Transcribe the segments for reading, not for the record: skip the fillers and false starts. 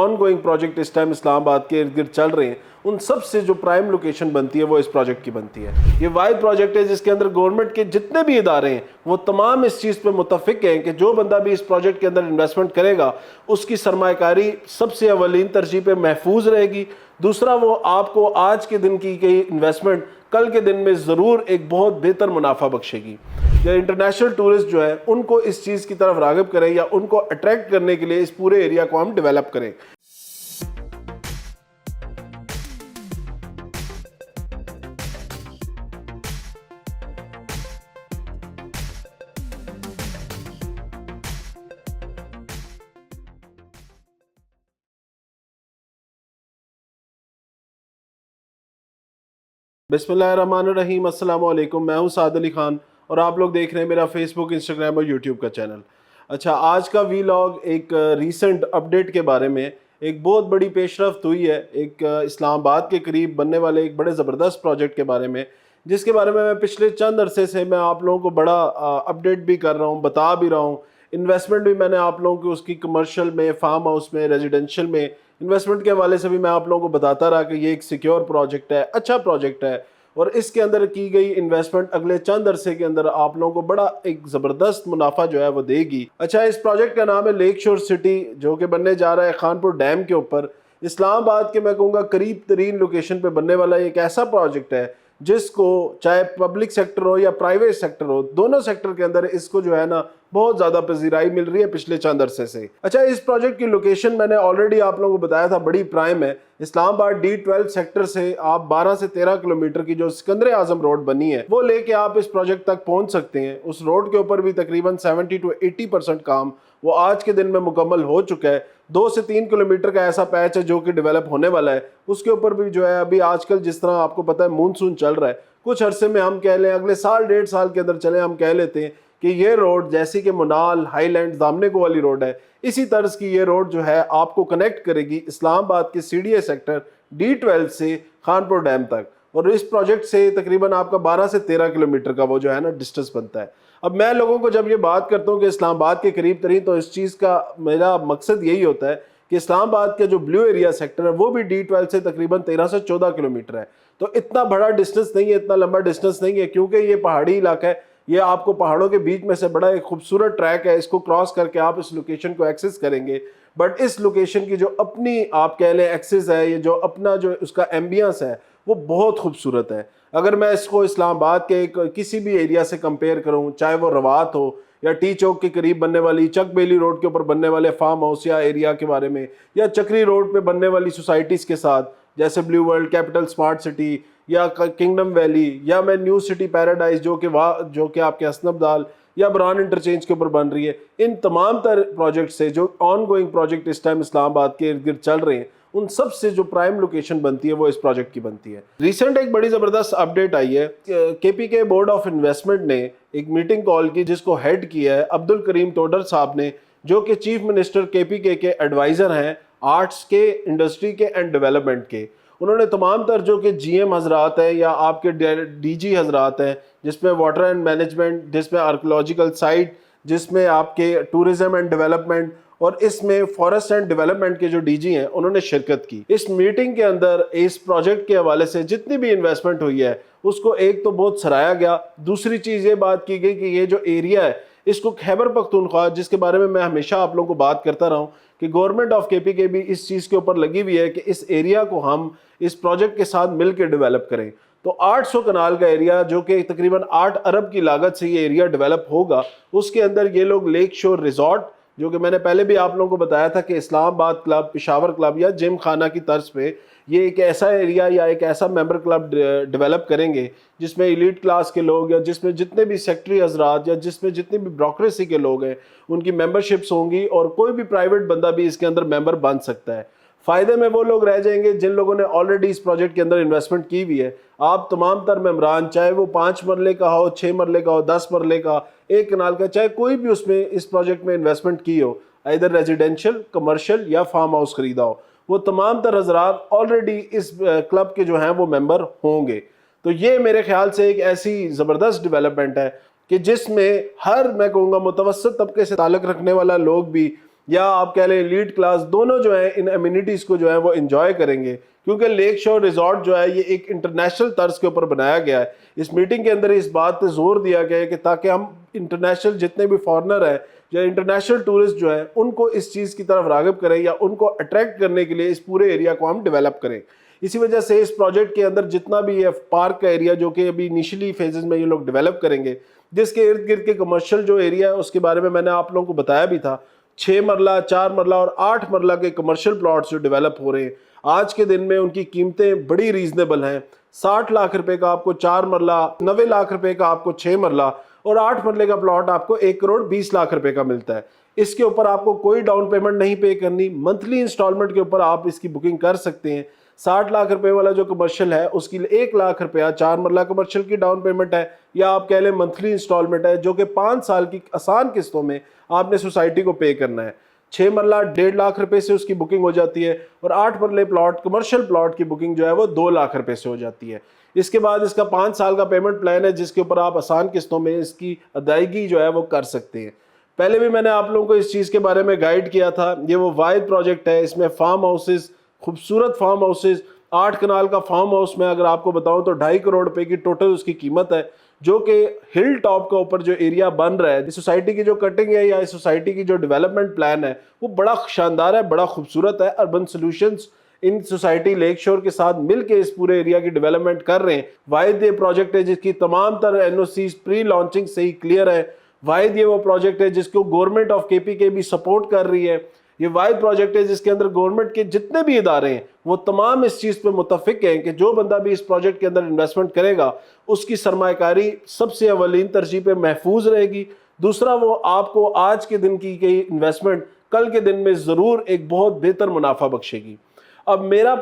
آن going project اس time Islamabad کے ارد گرد چل رہے ہیں ان سب سے جو پرائم لوکیشن بنتی ہے وہ اس پروجیکٹ کی بنتی ہے. یہ واحد پروجیکٹ ہے جس کے اندر گورنمنٹ کے جتنے بھی ادارے ہیں وہ تمام اس چیز پہ متفق ہیں کہ جو بندہ بھی اس پروجیکٹ کے اندر انویسٹمنٹ کرے گا اس کی سرمایہ کاری سب سے اولین ترجیح پہ محفوظ رہے گی. دوسرا وہ آپ کو آج کے دن کی گئی انویسٹمنٹ کل کے دن میں ضرور ایک بہت بہتر منافع بخشے گی. یا انٹرنیشنل ٹورسٹ جو ہے ان کو اس چیز کی طرف راغب کریں یا ان کو اٹریکٹ کرنے کے لیے اس پورے ایریا کو ہم ڈیولپ کریں. بسم اللہ الرحمن الرحیم. السلام علیکم. میں ہوں سعد علی خان اور آپ لوگ دیکھ رہے ہیں میرا فیس بک، انسٹاگرام اور یوٹیوب کا چینل. اچھا، آج کا وی لاگ ایک ریسنٹ اپڈیٹ کے بارے میں. ایک بہت بڑی پیش رفت ہوئی ہے ایک اسلام آباد کے قریب بننے والے ایک بڑے زبردست پروجیکٹ کے بارے میں، جس کے بارے میں پچھلے چند عرصے سے میں آپ لوگوں کو بڑا اپڈیٹ بھی کر رہا ہوں، بتا بھی رہا ہوں. انویسٹمنٹ بھی میں نے آپ لوگوں کو اس کی کمرشل میں، فارم ہاؤس میں، ریزیڈینشل میں انویسٹمنٹ کے حوالے سے بھی میں آپ لوگوں کو بتاتا رہا کہ یہ ایک سیکیور پروجیکٹ ہے، اچھا پروجیکٹ ہے، اور اس کے اندر کی گئی انویسٹمنٹ اگلے چند عرصے کے اندر آپ لوگوں کو بڑا ایک زبردست منافع جو ہے وہ دے گی. اچھا، اس پروجیکٹ کا نام ہے لیک شور سٹی، جو کہ بننے جا رہا ہے خانپور ڈیم کے اوپر. اسلام آباد کے میں کہوں گا قریب ترین لوکیشن پہ بننے والا ایک ایسا پروجیکٹ ہے جس کو چاہے پبلک سیکٹر ہو یا پرائیویٹ سیکٹر ہو، دونوں سیکٹر کے اندر اس کو جو ہے نا بہت زیادہ پذیرائی مل رہی ہے پچھلے چند عرصے سے. اچھا، اس پروجیکٹ کی لوکیشن میں نے آلریڈی آپ لوگوں کو بتایا تھا، بڑی پرائم ہے. اسلام آباد D12 سیکٹر سے آپ 12 سے 13 کلومیٹر کی جو سکندر اعظم روڈ بنی ہے وہ لے کے آپ اس پروجیکٹ تک پہنچ سکتے ہیں. اس روڈ کے اوپر بھی تقریباً 70 to 80% کام وہ آج کے دن میں مکمل ہو چکا ہے. 2 سے 3 کلومیٹر کا ایسا پیچ ہے جو کہ ڈیولپ ہونے والا ہے. اس کے اوپر بھی جو ہے ابھی آج کل جس طرح آپ کو پتہ ہے مونسون چل رہا ہے، کچھ عرصے میں ہم کہہ لیں اگلے سال 1.5 سال کے اندر چلیں ہم کہہ لیتے ہیں کہ یہ روڈ جیسی کہ منال، ہائی لینڈ، دامنے کو والی روڈ ہے، اسی طرز کی یہ روڈ جو ہے آپ کو کنیکٹ کرے گی اسلام آباد کے CDA سیکٹر D12 سے خانپور ڈیم تک. اور اس پروجیکٹ سے تقریباً آپ کا 12 سے 13 کلومیٹر کا وہ جو ہے نا ڈسٹنس بنتا ہے. اب میں لوگوں کو جب یہ بات کرتا ہوں کہ اسلام آباد کے قریب ترین، تو اس چیز کا میرا مقصد یہی ہوتا ہے کہ اسلام آباد کا جو بلیو ایریا سیکٹر ہے وہ بھی D12 سے تقریباً 13 سے 14 کلومیٹر ہے. تو اتنا بڑا ڈسٹنس نہیں ہے، اتنا لمبا ڈسٹنس نہیں ہے، کیونکہ یہ پہاڑی علاقہ ہے. یہ آپ کو پہاڑوں کے بیچ میں سے بڑا ایک خوبصورت ٹریک ہے، اس کو کراس کر کے آپ اس لوکیشن کو ایکسس کریں گے. بٹ اس لوکیشن کی جو اپنی آپ کہہ لیں ایکسس ہے، یہ جو اپنا جو اس کا ایمبینس ہے وہ بہت خوبصورت ہے. اگر میں اس کو اسلام آباد کے کسی بھی ایریا سے کمپیئر کروں، چاہے وہ روات ہو یا ٹی چوک کے قریب بننے والی چک بیلی روڈ کے اوپر بننے والے فارم ہاؤس یا ایریا کے بارے میں، یا چکری روڈ پہ بننے والی سوسائٹیز کے ساتھ جیسے blue world, capital smart city یا کنگڈم ویلی، یا میں نیو سٹی پیراڈائز جو کہ آپ کے حسن ابدال یا بران انٹرچینج کے اوپر بن رہی ہے، ان تمام تر پروجیکٹ سے جو آن گوئنگ پروجیکٹ اس ٹائم اسلام آباد کے ارد گرد چل رہے ہیں ان سب سے جو پرائم لوکیشن بنتی ہے وہ اس پروجیکٹ کی بنتی ہے. ریسنٹ ایک بڑی زبردست اپڈیٹ آئی ہے. KPK بورڈ آف انویسٹمنٹ نے ایک میٹنگ کال کی جس کو ہیڈ کیا ہے عبدالکریم ٹوڈر صاحب نے، جو کہ چیف منسٹر KPK کے ایڈوائزر ہیں آرٹس کے، انڈسٹری کے اینڈ ڈیولپمنٹ کے. انہوں نے تمام تر جو کہ GM حضرات ہیں یا آپ کے DG حضرات ہیں، جس میں واٹر اینڈ مینجمنٹ، جس میں آرکیولوجیکل سائٹ، جس میں آپ کے ٹورزم اینڈ ڈیولپمنٹ، اور اس میں فارسٹ اینڈ ڈیولپمنٹ کے جو DG ہیں انہوں نے شرکت کی. اس میٹنگ کے اندر اس پروجیکٹ کے حوالے سے جتنی بھی انویسٹمنٹ ہوئی ہے اس کو ایک تو بہت سراہا گیا. دوسری چیز یہ بات کی گئی کہ یہ جو ایریا ہے اس کو خیبر پختونخوا، جس کے بارے میں ہمیشہ آپ لوگوں کو بات کرتا رہا ہوں کہ گورنمنٹ آف KPK بھی اس چیز کے اوپر لگی ہوئی ہے کہ اس ایریا کو ہم اس پروجیکٹ کے ساتھ مل کے ڈیولپ کریں. تو 800 کنال کا ایریا جو کہ تقریباً 8 ارب کی لاگت سے یہ ایریا ڈیولپ ہوگا، اس کے اندر یہ لوگ لیک شور ریزورٹ، جو کہ میں نے پہلے بھی آپ لوگوں کو بتایا تھا کہ اسلام آباد کلب، پشاور کلب یا جم خانہ کی طرز پہ یہ ایک ایسا ایریا یا ایک ایسا ممبر کلب ڈیولپ کریں گے جس میں ایلیٹ کلاس کے لوگ یا جس میں جتنے بھی سیکٹری حضرات یا جس میں جتنے بھی بیوروکریسی کے لوگ ہیں ان کی ممبرشپس ہوں گی، اور کوئی بھی پرائیویٹ بندہ بھی اس کے اندر ممبر بن سکتا ہے. فائدے میں وہ لوگ رہ جائیں گے جن لوگوں نے آلریڈی اس پروجیکٹ کے اندر انویسٹمنٹ کی ہوئی ہے. آپ تمام تر ممبران، چاہے وہ 5 مرلے کا ہو، 6 مرلے کا ہو، 10 مرلے کا، 1 کنال کا، چاہے کوئی بھی اس میں اس پروجیکٹ میں انویسٹمنٹ کی ہو، ادھر ریزیڈینشل، کمرشل یا فارم ہاؤس خریدا ہو، وہ تمام تر حضرات آلریڈی اس کلب کے جو ہیں وہ ممبر ہوں گے. تو یہ میرے خیال سے ایک ایسی زبردست ڈیولپمنٹ ہے کہ جس میں ہر، میں کہوں گا متوسط طبقے سے تعلق رکھنے والا لوگ بھی یا آپ کہہ لیں لیڈ کلاس، دونوں جو ہیں ان امینٹیز کو جو ہے وہ انجوائے کریں گے، کیونکہ لیک شور ریزورٹ جو ہے یہ ایک انٹرنیشنل طرز کے اوپر بنایا گیا ہے۔ اس میٹنگ کے اندر اس بات پہ زور دیا گیا ہے کہ تاکہ ہم انٹرنیشنل جتنے بھی فارنر ہیں یا انٹرنیشنل ٹورسٹ جو ہیں ان کو اس چیز کی طرف راغب کریں یا ان کو اٹریکٹ کرنے کے لیے اس پورے ایریا کو ہم ڈیولپ کریں۔ اسی وجہ سے اس پروجیکٹ کے اندر جتنا بھی یہ پارک کا ایریا جو کہ ابھی انیشلی فیزز میں یہ لوگ ڈیولپ کریں گے، جس کے ارد گرد کے کمرشل جو ایریا ہے اس کے بارے میں نے آپ لوگوں کو بتایا بھی تھا، 6 مرلہ 4 مرلہ اور 8 مرلہ کے کمرشل پلاٹس جو ڈیولپ ہو رہے ہیں آج کے دن میں ان کی قیمتیں بڑی ریزنیبل ہیں۔ 60 لاکھ روپے کا آپ کو 4 مرلہ، 90 لاکھ روپے کا آپ کو 6 مرلہ اور 8 مرلے کا پلاٹ آپ کو 1 کروڑ 20 لاکھ روپے کا ملتا ہے۔ اس کے اوپر آپ کو کوئی ڈاؤن پیمنٹ نہیں پے کرنی، منتھلی انسٹالمنٹ کے اوپر آپ اس کی بکنگ کر سکتے ہیں۔ 60 لاکھ روپے والا جو کمرشل ہے اس کی 1 لاکھ روپیہ 4 مرلہ کمرشل کی ڈاؤن پیمنٹ ہے، یا آپ کہہ لیں منتھلی انسٹالمنٹ ہے جو کہ 5 سال کی آسان قسطوں میں آپ نے سوسائٹی کو پے کرنا ہے۔ 6 مرلہ 1.5 لاکھ روپے سے اس کی بکنگ ہو جاتی ہے، اور 8 مرلے پلاٹ کمرشل پلاٹ کی بکنگ جو ہے وہ 2 لاکھ روپے سے ہو جاتی ہے۔ اس کے بعد اس کا 5 سال کا پیمنٹ پلان ہے جس کے اوپر آپ آسان قسطوں میں اس کی ادائیگی جو ہے وہ کر سکتے ہیں۔ پہلے بھی میں نے آپ لوگوں کو اس چیز کے بارے میں گائیڈ کیا تھا، یہ وہ واحد پروجیکٹ ہے، اس میں فارم ہاؤسز، خوبصورت فارم ہاؤسز، 8 کنال کا فارم ہاؤس میں اگر آپ کو بتاؤں تو 2.5 کروڑ روپے کی ٹوٹل اس کی قیمت ہے، جو کہ ہل ٹاپ کا اوپر جو ایریا بن رہا ہے، اس سوسائٹی کی جو کٹنگ ہے یا اس سوسائٹی کی جو ڈیولپمنٹ پلان ہے وہ بڑا شاندار ہے، بڑا خوبصورت ہے۔ Urban solutions in society lake shore کے ساتھ مل کے اس پورے ایریا کی ڈیولپمنٹ کر رہے ہیں۔ واحد یہ پروجیکٹ ہے جس کی تمام تر این او سیز پری لانچنگ سے ہی کلیئر ہے۔ واحد یہ وہ پروجیکٹ ہے جس کو گورنمنٹ آف کے پی کے بھی سپورٹ کر رہی ہے۔ یہ واحد پروجیکٹ ہے جس کے اندر گورنمنٹ کے جتنے بھی ادارے ہیں وہ تمام اس چیز پہ متفق ہیں کہ جو بندہ بھی اس پروجیکٹ کے اندر انویسٹمنٹ کرے گا اس کی سرمایہ کاری سب سے اولین ترجیح پہ محفوظ رہے گی۔ دوسرا، وہ آپ کو آج کے دن کی گئی انویسٹمنٹ کل کے دن میں ضرور ایک بہت بہتر منافع بخشے گی۔ اب میرا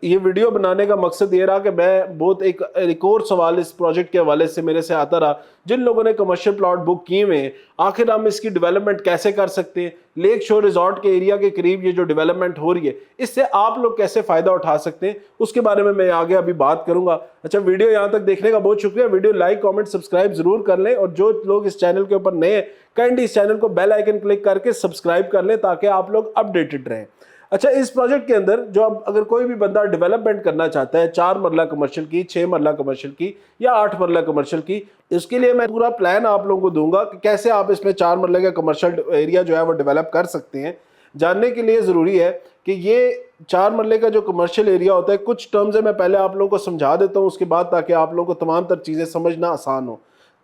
یہ ویڈیو بنانے کا مقصد یہ رہا کہ میں بہت ایک اور سوال اس پروجیکٹ کے حوالے سے میرے سے آتا رہا، جن لوگوں نے کمرشل پلاٹ بک کیے ہوئے ہیں آخر ہم اس کی ڈیولپمنٹ کیسے کر سکتے ہیں، لیک شور ریزورٹ کے ایریا کے قریب یہ جو ڈیولپمنٹ ہو رہی ہے اس سے آپ لوگ کیسے فائدہ اٹھا سکتے ہیں، اس کے بارے میں آگے ابھی بات کروں گا۔ اچھا، ویڈیو یہاں تک دیکھنے کا بہت شکریہ۔ ویڈیو لائک، کامنٹ، سبسکرائب ضرور کر لیں، اور جو لوگ اس چینل کے اوپر نئے ہیں کائنڈلی اس چینل کو بیل آئیکن کلک کر کے سبسکرائب کر لیں تاکہ آپ لوگ اپڈیٹڈ رہیں۔ اچھا، اس پروجیکٹ کے اندر جو اب اگر کوئی بھی بندہ ڈیولپمنٹ کرنا چاہتا ہے 4 مرلہ کمرشل کی، 6 مرلہ کمرشل کی یا 8 مرلہ کمرشل کی، اس کے لیے میں پورا پلان آپ لوگوں کو دوں گا کہ کیسے آپ اس میں 4 مرلہ کا کمرشل ایریا جو ہے وہ ڈیولپ کر سکتے ہیں۔ جاننے کے لیے ضروری ہے کہ یہ 4 مرلے کا جو کمرشل ایریا ہوتا ہے، کچھ ٹرمز میں پہلے آپ لوگوں کو سمجھا دیتا ہوں اس کے بعد، تاکہ آپ لوگوں کو تمام تر چیزیں سمجھنا آسان ہو۔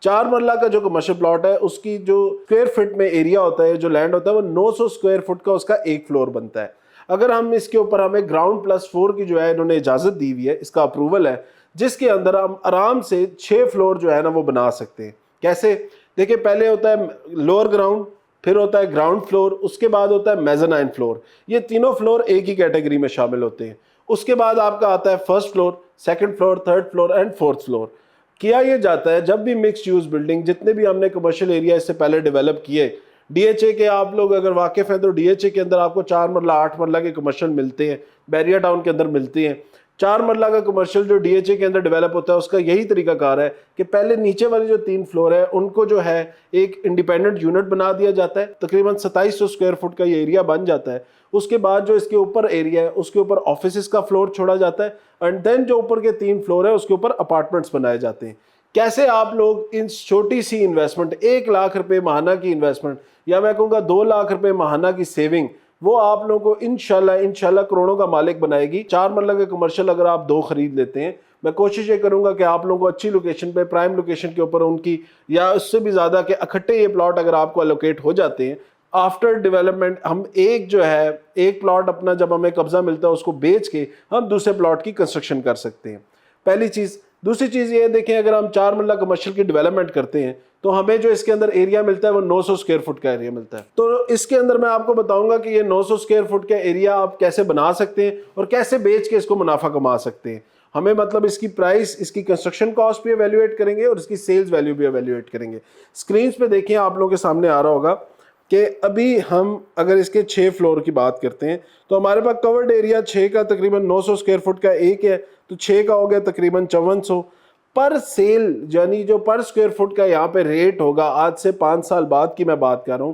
4 مرلہ کا جو کمرشل پلاٹ ہے اس کی جو اسکوائر فٹ میں ایریا ہوتا ہے، جو لینڈ ہوتا ہے، وہ 900 اسکوائر فٹ کا اس کا ایک فلور بنتا ہے۔ اگر ہم اس کے اوپر ہمیں گراؤنڈ پلس 4 کی جو ہے انہوں نے اجازت دی ہوئی ہے، اس کا اپروول ہے، جس کے اندر ہم آرام سے 6 فلور جو ہے نا وہ بنا سکتے ہیں۔ کیسے؟ دیکھیں، پہلے ہوتا ہے لوور گراؤنڈ، پھر ہوتا ہے گراؤنڈ فلور، اس کے بعد ہوتا ہے میزنائن فلور۔ یہ تینوں فلور ایک ہی کیٹیگری میں شامل ہوتے ہیں۔ اس کے بعد آپ کا آتا ہے first floor, second floor, third floor and fourth floor. کیا یہ جاتا ہے جب بھی مکس یوز بلڈنگ، جتنے بھی ہم نے کمرشل ایریا اس سے پہلے ڈیولپ کیے، ڈی ایچ اے کے آپ لوگ اگر واقف ہیں تو ڈی ایچ اے کے اندر آپ کو 4 مرلہ 8 مرلہ کے کمرشل ملتے ہیں، بیریا ٹاؤن کے اندر ملتے ہیں۔ 4 مرلہ کا کمرشل جو ڈی ایچ اے کے اندر ڈیولپ ہوتا ہے اس کا یہی طریقہ کار ہے کہ پہلے نیچے والی جو 3 فلور ہے ان کو جو ہے ایک انڈیپینڈنٹ یونٹ بنا دیا جاتا ہے، تقریباً 2700 اسکوائر فٹ کا یہ ایریا بن جاتا ہے۔ اس کے بعد جو اس کے اوپر ایریا ہے اس کے اوپر آفیسز کا فلور چھوڑا جاتا ہے، اینڈ دین جو اوپر کے 3 فلور ہے اس کے اوپر اپارٹمنٹس بنائے جاتے ہیں۔ کیسے آپ لوگ ان چھوٹی سی انویسٹمنٹ، 1 لاکھ روپے ماہانہ کی انویسٹمنٹ، یا میں کہوں گا 2 لاکھ روپے ماہانہ کی سیونگ، وہ آپ لوگوں کو انشاءاللہ کروڑوں کا مالک بنائے گی۔ 4 مرلہ کے کمرشل اگر آپ 2 خرید لیتے ہیں، میں کوشش یہ کروں گا کہ آپ لوگوں کو اچھی لوکیشن پہ، پرائم لوکیشن کے اوپر ان کی، یا اس سے بھی زیادہ کہ اکٹھے یہ پلاٹ اگر آپ کو الوکیٹ ہو جاتے ہیں، آفٹر ڈیولپمنٹ ہم ایک پلاٹ اپنا جب ہمیں قبضہ ملتا ہے اس کو بیچ کے ہم دوسرے پلاٹ کی کنسٹرکشن کر سکتے ہیں۔ پہلی چیز۔ دوسری چیز یہ دیکھیں، اگر ہم 4 مرلہ کمرشل کی ڈیولپمنٹ کرتے ہیں تو ہمیں جو اس کے اندر ایریا ملتا ہے وہ 900 اسکوائر فٹ کا ایریا ملتا ہے۔ تو اس کے اندر میں آپ کو بتاؤں گا کہ یہ 900 اسکوائر فٹ کا ایریا آپ کیسے بنا سکتے ہیں اور کیسے بیچ کے اس کو منافع کما سکتے ہیں۔ ہمیں مطلب اس کی پرائس، اس کی کنسٹرکشن کاسٹ بھی ایویلیویٹ کریں گے اور اس کی سیلز ویلیو بھی ایویلیویٹ کریں گے۔ اسکرینز پہ دیکھیں، آپ لوگوں کے سامنے آ رہا ہوگا کہ ابھی ہم اگر اس کے 6 فلور کی بات کرتے ہیں تو ہمارے پاس کورڈ ایریا 6 کا تقریباً 900 اسکوائر فٹ کا ایک ہے، تو 6 کا ہو گیا تقریباً 5400 پر سیل، یعنی جو پر اسکوائر فٹ کا یہاں پہ ریٹ ہوگا، آج سے 5 سال بعد کی میں بات کر رہا ہوں،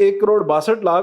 1,62,00,000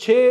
6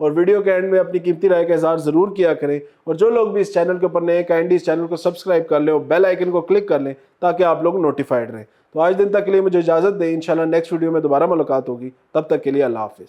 اور ویڈیو کے اینڈ میں اپنی قیمتی رائے کا اظہار ضرور کیا کریں، اور جو لوگ بھی اس چینل کے اوپر نئے کائنڈلی اس چینل کو سبسکرائب کر لیں اور بیل آئیکن کو کلک کر لیں تاکہ آپ لوگ نوٹیفائڈ رہیں۔ تو آج دن تک کے لیے مجھے اجازت دیں، انشاءاللہ نیکسٹ ویڈیو میں دوبارہ ملاقات ہوگی، تب تک کے لیے اللہ حافظ۔